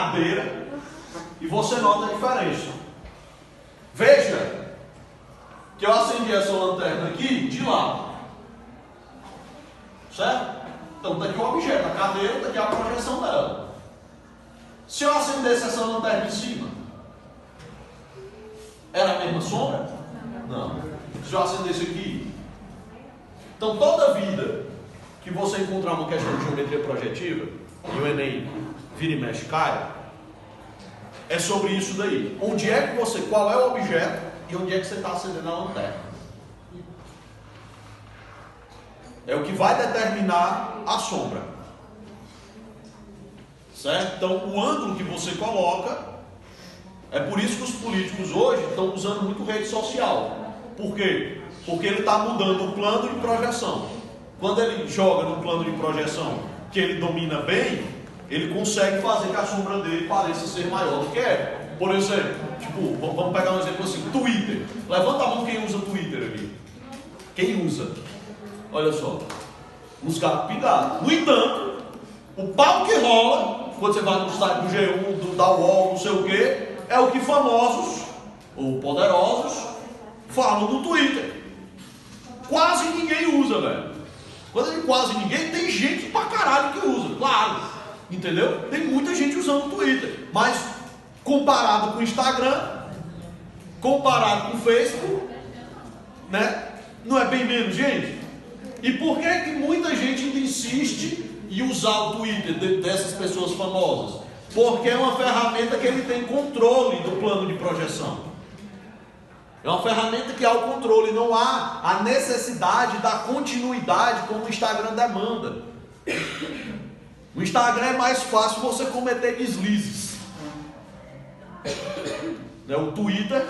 cadeira e você nota a diferença. Veja que eu acendi essa lanterna aqui de lado. Certo? Então está aqui o objeto, a cadeira, está aqui a projeção dela. Se eu acendesse essa lanterna em cima, era a mesma sombra? Não. Se eu acendesse aqui. Então toda vida que você encontrar uma questão de geometria projetiva, e o Enem vira e mexe cai, é sobre isso daí. Onde é que você, qual é o objeto e onde é que você está acendendo a lanterna. É o que vai determinar a sombra. Certo? Então o ângulo que você coloca, é por isso que os políticos hoje estão usando muito rede social. Por quê? Porque ele está mudando o plano de projeção. Quando ele joga no plano de projeção que ele domina bem, ele consegue fazer que a sombra dele pareça ser maior do que é. Por exemplo, tipo, vamos pegar um exemplo assim, Twitter. Levanta a mão quem usa Twitter aqui. Quem usa? Olha só. Os gatos pingados. No entanto, o pau que rola, quando você vai no site do G1, da UOL, não sei o que, é o que famosos, ou poderosos, falam no Twitter. Quase ninguém usa, velho. Quando eu digo quase ninguém, tem gente pra caralho que usa, claro. Entendeu? Tem muita gente usando o Twitter. Mas, comparado com o Instagram, comparado com o Facebook, né? Não é bem menos gente? E por que muita gente ainda insiste em usar o Twitter dessas pessoas famosas? Porque é uma ferramenta que ele tem controle do plano de projeção. É uma ferramenta que há o controle, não há a necessidade da continuidade como o Instagram demanda. No Instagram é mais fácil você cometer deslizes. O Twitter,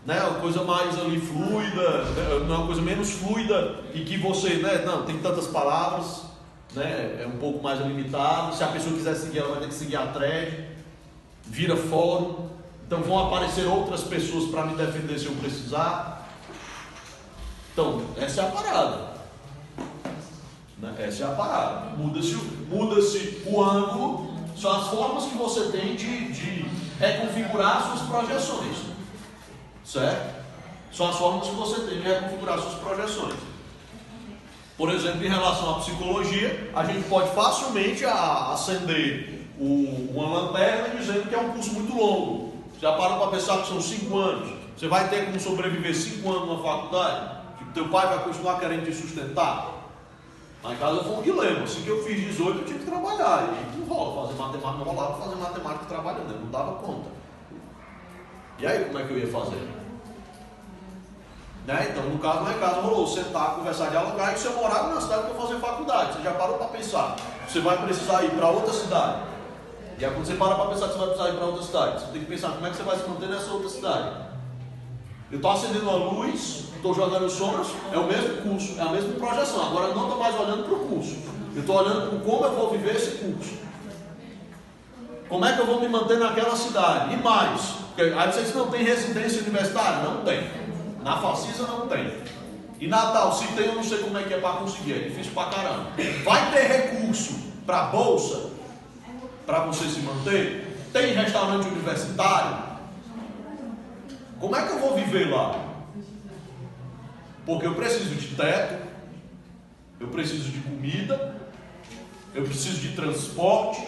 né, é uma coisa mais ali fluida, né, uma coisa menos fluida e que você, né, não tem tantas palavras, né, é um pouco mais limitado. Se a pessoa quiser seguir, ela vai ter que seguir a thread, vira fórum. Então vão aparecer outras pessoas para me defender se eu precisar. Então, essa é a parada. Essa é a parada. Muda-se o ângulo, são as formas que você tem de reconfigurar suas projeções. Certo? São as formas que você tem de reconfigurar suas projeções. Por exemplo, em relação à psicologia, a gente pode facilmente acender uma lanterna dizendo que é um curso muito longo. Já parou para pensar que são 5 anos? Você vai ter como sobreviver 5 anos numa faculdade? Tipo, teu pai vai continuar querendo te sustentar? Lá em casa foi um dilema. Assim que eu fiz 18, eu tinha que trabalhar. E não rola fazer matemática, não rolava fazer matemática trabalhando, eu não dava conta. E aí, como é que eu ia fazer? Né? Então, no caso, lá em casa rolou sentar, conversar, dialogar. E você morava na cidade para fazer faculdade. Você já parou para pensar? Você vai precisar ir para outra cidade. E aí, quando você para pensar que você vai precisar ir para outra cidade, você tem que pensar como é que você vai se manter nessa outra cidade. Eu estou acendendo a luz, estou jogando sombras, é o mesmo curso, é a mesma projeção. Agora eu não estou mais olhando para o curso. Eu estou olhando para como eu vou viver esse curso. Como é que eu vou me manter naquela cidade? E mais, porque aí vocês não tem residência universitária? Não tem. Na Facisa não tem. E Natal, se tem, eu não sei como é que é para conseguir, é difícil pra caramba. Vai ter recurso para bolsa? Para você se manter? Tem restaurante universitário? Como é que eu vou viver lá? Porque eu preciso de teto, eu preciso de comida, eu preciso de transporte,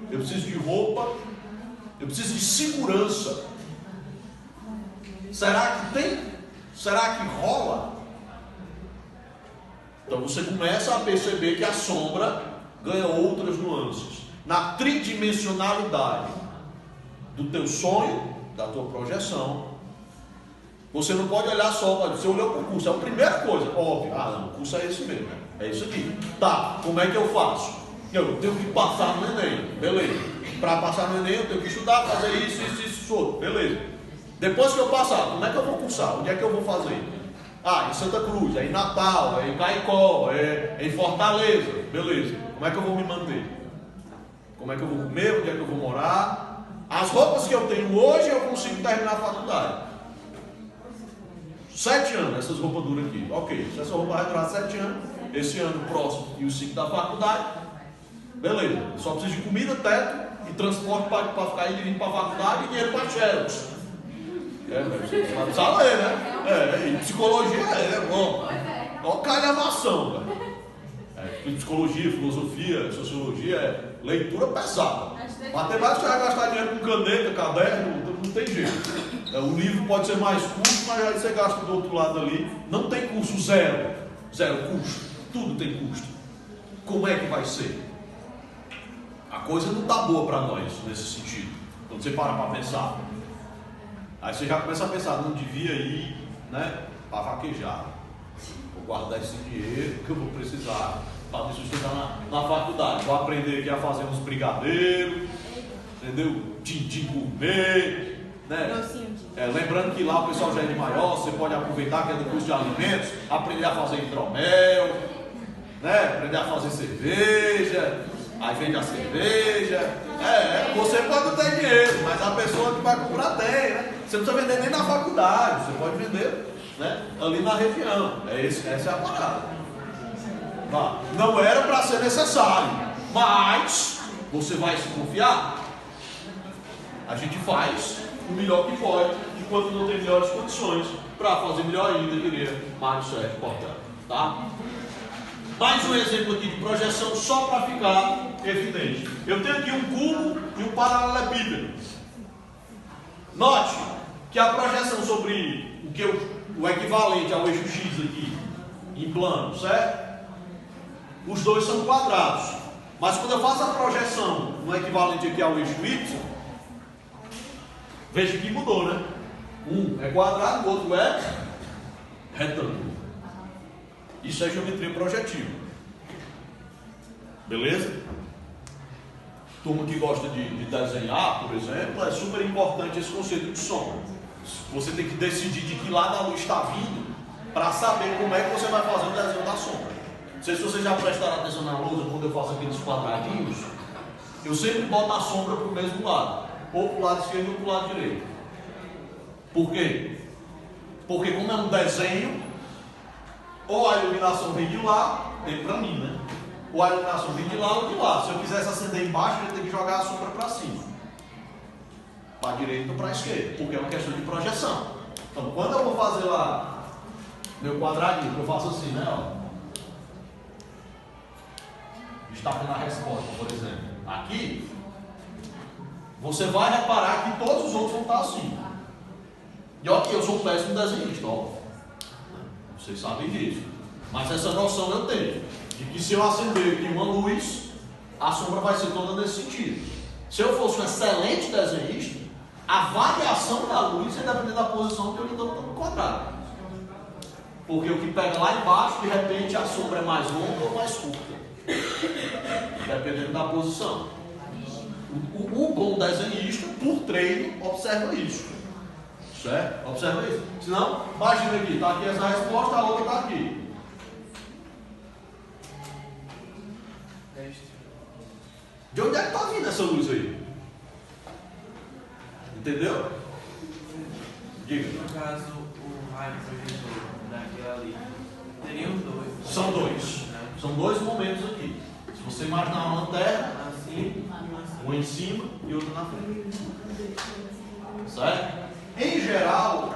eu preciso de roupa, eu preciso de segurança. Será que tem? Será que rola? Então você começa a perceber que a sombra ganha outras nuances. Na tridimensionalidade do teu sonho, da tua projeção, você não pode olhar só, você olhou para o curso, é a primeira coisa, óbvio, não, o curso é esse mesmo, é isso aqui. Tá, como é que eu faço? Eu tenho que passar no Enem, beleza. Para passar no Enem eu tenho que estudar, fazer isso, outro, beleza. Depois que eu passar, como é que eu vou cursar? Onde é que eu vou fazer? Em Santa Cruz, é em Natal, é em Caicó, é em Fortaleza, beleza. Como é que eu vou me manter? Como é que eu vou comer? Onde é que eu vou morar? As roupas que eu tenho hoje eu consigo terminar a faculdade. 7 anos essas roupas duram aqui. Ok, se essa roupa vai durar 7 anos, esse ano próximo e os 5 da faculdade, Beleza, só precisa de comida, teto e transporte para ficar indo e vindo para a faculdade e dinheiro para xerox. Você vai precisar ler, né? E psicologia bom. Olha calhamação, velho. Psicologia, filosofia, sociologia, leitura pesada. Matemática você vai gastar dinheiro com caneta, caderno, não tem jeito. O livro pode ser mais curto, mas aí você gasta do outro lado ali. Não tem curso zero. Zero custo. Tudo tem custo. Como é que vai ser? A coisa não está boa para nós nesse sentido. Quando você para pensar. Aí você já começa a pensar, não devia ir, né, para vaquejar. Vou guardar esse dinheiro que eu vou precisar para me sustentar na faculdade. Vou aprender aqui a fazer uns brigadeiros, entendeu? Din-din gourmet, né? Lembrando que lá o pessoal já é de maior, você pode aproveitar que é do curso de alimentos, aprender a fazer hidromel, né? Aprender a fazer cerveja. Aí vende a cerveja. Você pode não ter dinheiro, mas a pessoa que vai comprar tem, né? Você não precisa vender nem na faculdade, você pode vender, né, ali na região. Essa é a parada. Não era para ser necessário, mas você vai se confiar? A gente faz o melhor que pode, enquanto não tem melhores condições para fazer melhor ainda, diria Mário Sérgio Portela, tá? Mais um exemplo aqui de projeção só para ficar evidente. Eu tenho aqui um cubo e um paralelepípedo. Note que a projeção sobre o equivalente ao eixo X aqui, em plano, certo? Os dois são quadrados. Mas quando eu faço a projeção no equivalente aqui ao eixo Y, veja que mudou, né? Um é quadrado, o outro é retângulo. Isso é geometria projetiva. Beleza? Turma que gosta de desenhar, por exemplo, é super importante esse conceito de sombra. Você tem que decidir de que lado a luz está vindo para saber como é que você vai fazer o desenho da sombra. Não sei se vocês já prestaram atenção na lousa quando eu faço aqueles quadradinhos. Eu sempre boto a sombra para o mesmo lado. Ou para o lado esquerdo ou para o lado direito. Por quê? Porque como é um desenho, ou a iluminação vem de lá, vem para mim, né? Ou a iluminação vem de lá ou de lá. Se eu quisesse acender embaixo, eu ia ter que jogar a sombra para cima. Para a direita ou para a esquerda. Porque é uma questão de projeção. Então, quando eu vou fazer lá meu quadradinho, eu faço assim, né? Ó. Destacando a resposta, por exemplo. Aqui, você vai reparar que todos os outros vão estar assim. E ó, eu sou um péssimo desenhista, ó. Vocês sabem disso. Mas essa noção eu tenho. De que se eu acender aqui uma luz, a sombra vai ser toda nesse sentido. Se eu fosse um excelente desenhista, a variação da luz ia depender da posição que eu lhe dou no quadrado. Porque o que pega lá embaixo, de repente a sombra é mais longa ou mais curta. Dependendo da posição. O bom desenhista, por treino, observa isso. Certo? Observa isso. Senão, imagina aqui, está aqui essa resposta, a outra está aqui. De onde é que está vindo essa luz aí? Entendeu? Diga. No caso, o raio projetor daquele ali, teria os dois. São dois. São dois momentos aqui. Se você imaginar uma lanterna, Assim, um em cima e outro na frente. Certo? Em geral,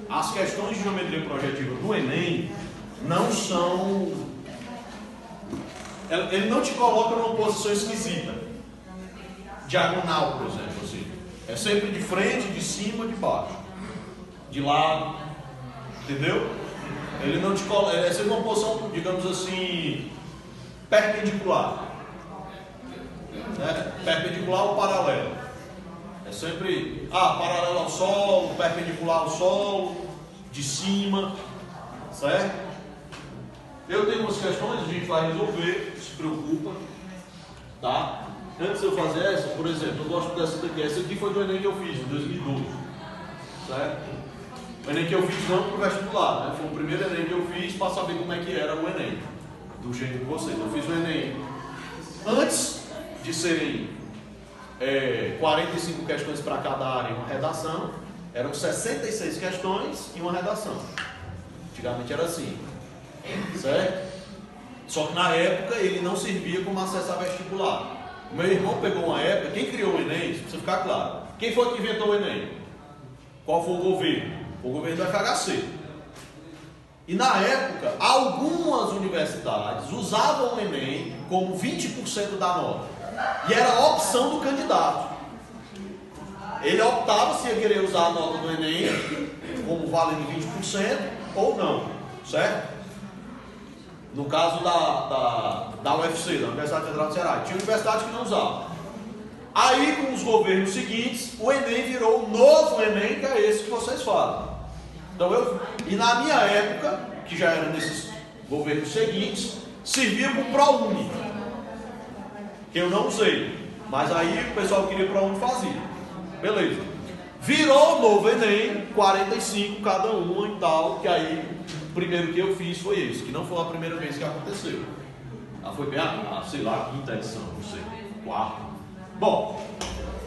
as questões de geometria projetiva do Enem não são... Ele não te coloca numa posição esquisita. Diagonal, por exemplo. Assim. É sempre de frente, de cima, de baixo. De lado. Entendeu? Ele não te coloca... É sempre uma posição, digamos assim, perpendicular. Né? Perpendicular ou paralelo. É sempre paralelo ao solo, perpendicular ao solo, de cima, certo? Eu tenho umas questões, a gente vai resolver, se preocupa, tá? Antes de eu fazer essa, por exemplo, eu gosto dessa daqui. Essa aqui foi do Enem que eu fiz, em 2012, certo? O Enem que eu fiz não para o vestibular, né? Foi o primeiro Enem que eu fiz para saber como é que era o Enem, do jeito de vocês. Eu fiz o Enem antes de serem 45 questões para cada área e uma redação. Eram 66 questões e uma redação. Antigamente era assim, certo? Só que na época ele não servia como acesso a vestibular. O meu irmão pegou uma época, quem criou o Enem, para você ficar claro, quem foi que inventou o Enem? Qual foi o governo? O governo do FHC. E na época, algumas universidades usavam o Enem como 20% da nota. E era a opção do candidato. Ele optava se ia querer usar a nota do Enem como valendo 20% ou não, certo? No caso da UFC, da Universidade Federal do Ceará, tinha universidade que não usava. Aí, com os governos seguintes, o Enem virou o novo Enem, que é esse que vocês falam. Então, e na minha época, que já era nesses governos seguintes, servia para o ProUni, que eu não usei, mas aí o pessoal que queria ProUni fazia. Beleza. Virou o novo Enem, 45 cada uma e tal, que aí o primeiro que eu fiz foi esse, que não foi a primeira vez que aconteceu. Foi bem sei lá, a quinta edição, não sei, quarta. Bom,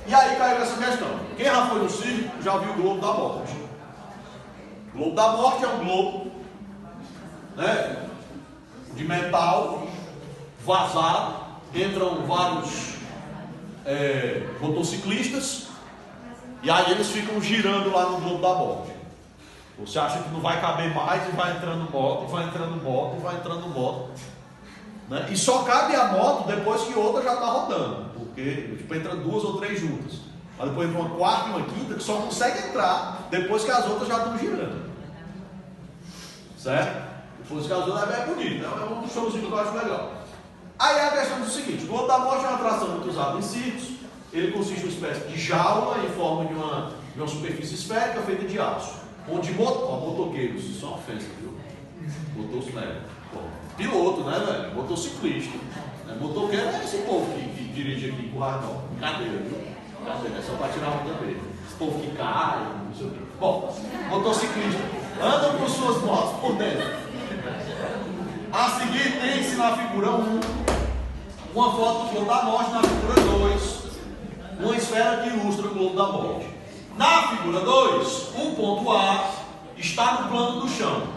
e aí caiu essa questão. Quem já foi no circo já viu o Globo da Morte. O Globo da Morte é um globo, né, de metal, vazado, entram vários motociclistas, e aí eles ficam girando lá no Globo da Morte. Você acha que não vai caber mais e vai entrando moto, e vai entrando moto, e vai entrando moto, né? E só cabe a moto depois que outra já está rodando, porque tipo, entra 2 ou 3 juntas, mas depois entra uma quarta e uma quinta que só consegue entrar depois que as outras já estão girando, certo? Depois que as outras é bonito, é um showzinho que eu acho legal. Aí a questão é o seguinte: o Globo da Morte é uma atração muito usada em circos. Ele consiste em uma espécie de jaula em forma de uma superfície esférica feita de aço, onde motoqueiros, isso é uma ofensa, viu? Piloto, né, velho? Motociclista. Né? Motoqueiro é esse povo que dirige aqui com o radar. Brincadeira, viu? Brincadeira, é só para tirar onda dele. Esse povo que cai, não sei o quê. Bom, motociclista andam com suas motos por dentro. A seguir tem-se na figura 1 uma foto do Globo da Morte, na figura 2 uma esfera que ilustra o Globo da Morte. Na figura 2, um ponto A está no plano do chão,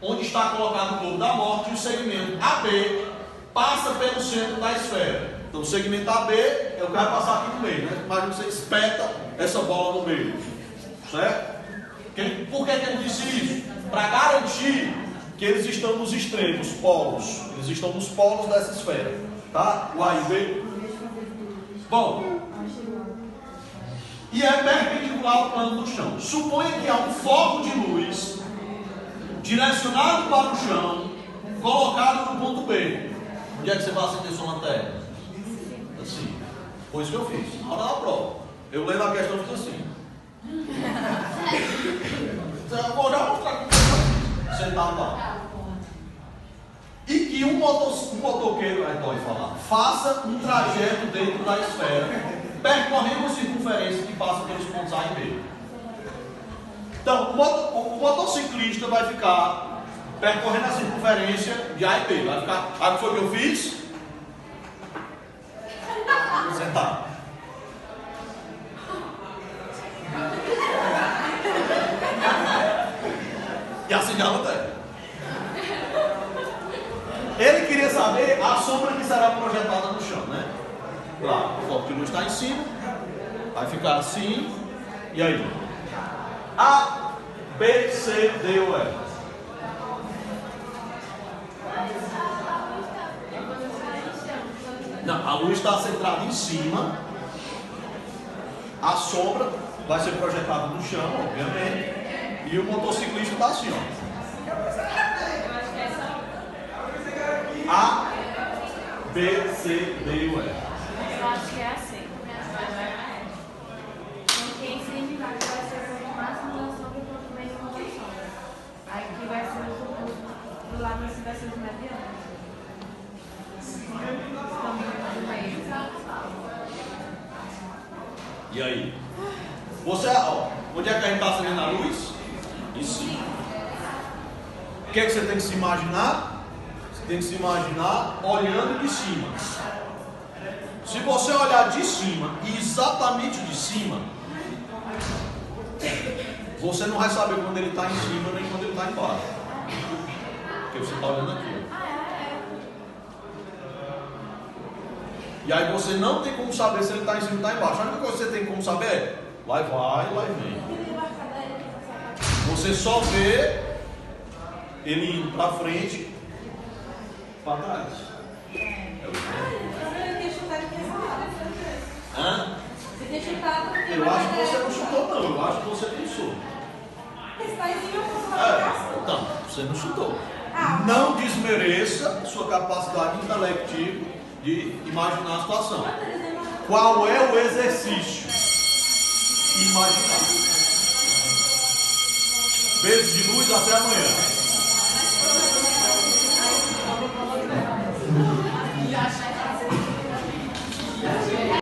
onde está colocado o Globo da Morte, e o segmento AB passa pelo centro da esfera. Então o segmento AB é o que vai passar aqui no meio, né? Imagina que você espeta essa bola no meio, certo? Por que ele disse isso? Para garantir que eles estão nos extremos, polos. Eles estão nos polos dessa esfera, tá? O A e o B. Bom, e é perpendicular ao plano do chão. Suponha que há um foco de luz direcionado para o chão, colocado no ponto B. Onde é que você vai acender sua lanterna? Assim. Foi isso que eu fiz. Na hora da prova. Eu lendo a questão, eu fiz assim. Eu vou já mostrar aqui. Sentado lá. E que um motoqueiro, pode falar, faça um trajeto dentro da esfera, percorrendo a circunferência que passa pelos pontos A e B. Então, o motociclista vai ficar percorrendo a circunferência de A e B. Vai ficar. Sabe o que foi que eu fiz? Sentado. E assim já não tem. Ele queria saber a sombra que será projetada no chão, né? Lá, o foco de luz está em cima, vai ficar assim, e aí? A, B, C, D ou E. Não, a luz está centrada em cima, a sombra vai ser projetada no chão, obviamente, e o motociclista está assim, ó. A, B, C, D e E. Eu acho que é assim. Porque em cima vai ser o máximo da sombra e o meio da sombra. Aí aqui vai ser do lado assim vai ser os medianos. Do meio. E aí? Você, ó, onde é que a gente está acendendo a luz? Em cima. O que é que você tem que se imaginar? Tem que se imaginar olhando de cima. Se você olhar de cima, exatamente de cima, você não vai saber quando ele está em cima nem quando ele está embaixo. Porque você está olhando aqui. E aí você não tem como saber se ele está em cima ou está embaixo. A única coisa que você tem como saber é, lá vai, lá vem. Você só vê ele indo para frente, para trás. Hã? Eu acho que você não chutou não, eu acho que você pensou. Então, você não chutou. Não desmereça sua capacidade intelectiva de imaginar a situação. Qual é o exercício? Imaginar. Beijo de luz, até amanhã.